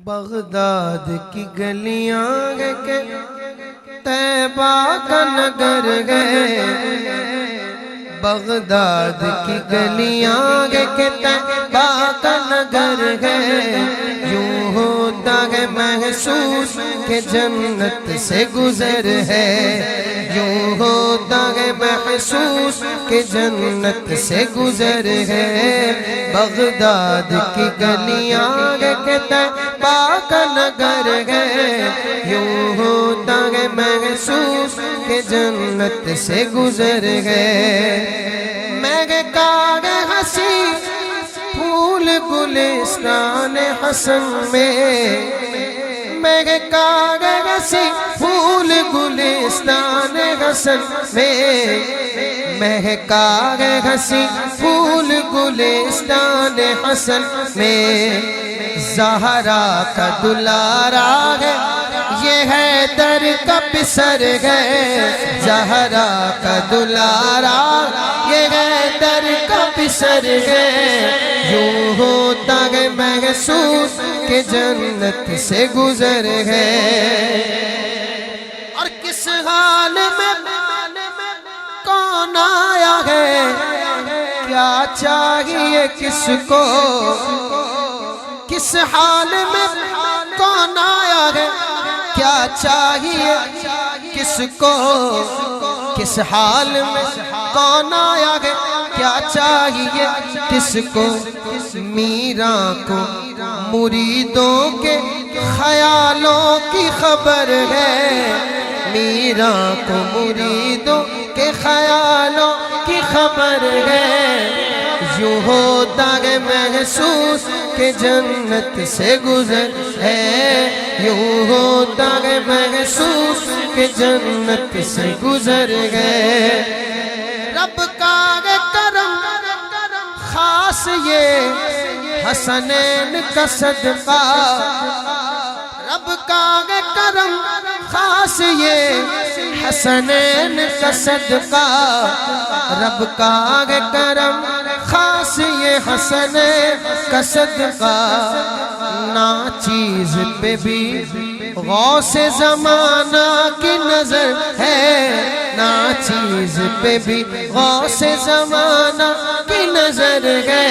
Baghdad کی گلیاں گئے کہ طیبہ کا نگر گئے، بغداد کی گلیاں گئے کہ طیبہ کا نگر گئے، یوں ہوتا ہے محسوس کہ جنت سے گزر ہے، یوں ہوتا ہے محسوس کہ جنت سے گزر ہے، بغداد کی گلیاں گئے کہ طیبہ کا نگر گئے، یوں ہوتا ہے محسوس کہ جنت سے گزر گئے، میں کاغ ہنسی پھول گلستان حسن میں کاغ ہنسی پھول گلستان حسن میں کاغ ہنسی پھول گلستان حسن میں، زہرا کا دلارا ہے یہ حیدر کا پسر ہے، زہرا کا دلارا یہ حیدر کا پسر ہے، یوں ہوتا ہے محسوس کہ جنت سے گزر ہے، اور کس حال میں کون آیا ہے، کیا چاہیے کس کو، کس حال میں کون آیا ہے، کیا چاہیے کس کو، کس حال میں کون آیا ہے، کیا چاہیے کس کو، میراں کو مریدوں کے خیالوں کی خبر ہے، میراں کو مریدوں کے خیالوں کی خبر ہے، یوں ہوتا ہے محسوس کہ جنت سے گزر ہے، یوں ہوتا ہے محسوس کہ جنت سے گزر گئے، رب کا کرم خاص یہ حسنین کا صدقہ، رب کا کرم خاص یہ حسنین کا صدقہ، رب کا کرم خاص یہ حسنین کا صدقہ، ناچیز پہ بھی غوث زمانہ کی نظر ہے، ناچیز پہ بھی غوث زمانہ کی نظر ہے،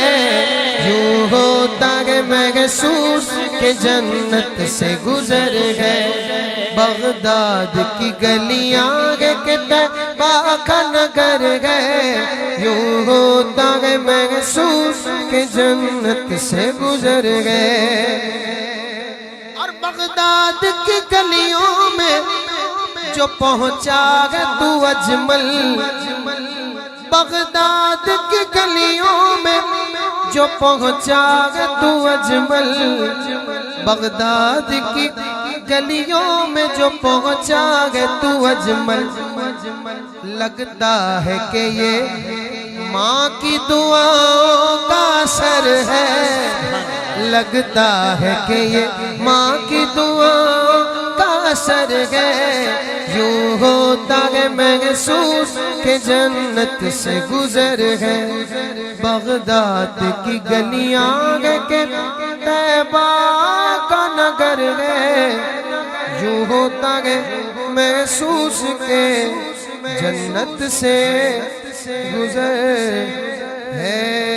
یوں ہوتا ہے محسوس کہ جنت سے گزر گئے، بغداد کی گلیاں گئے کہ طیبہ کا نگر گئے، یوں ہوتا ہے محسوس کہ جنت سے گزر گئے، اور بغداد کی گلیوں میں جو پہنچا گیا تو اجمل، بغداد کی گلیوں میں جو پہنچا گیا تو اجمل، بغداد کی گلیوں میں جو پہنچا گیا تو اجمل، لگتا ہے کہ یہ ماں کی دعاؤں کا اثر ہے، لگتا ہے کہ یہ ماں کی دعاؤں کا اثر ہے، یوں ہوتا ہے محسوس کہ جنت سے گزر ہے، بغداد کی گلیاں گئے کہ طیبہ کا نگر ہے، یوں ہوتا ہے محسوس کہ جنت سے گزر ہے۔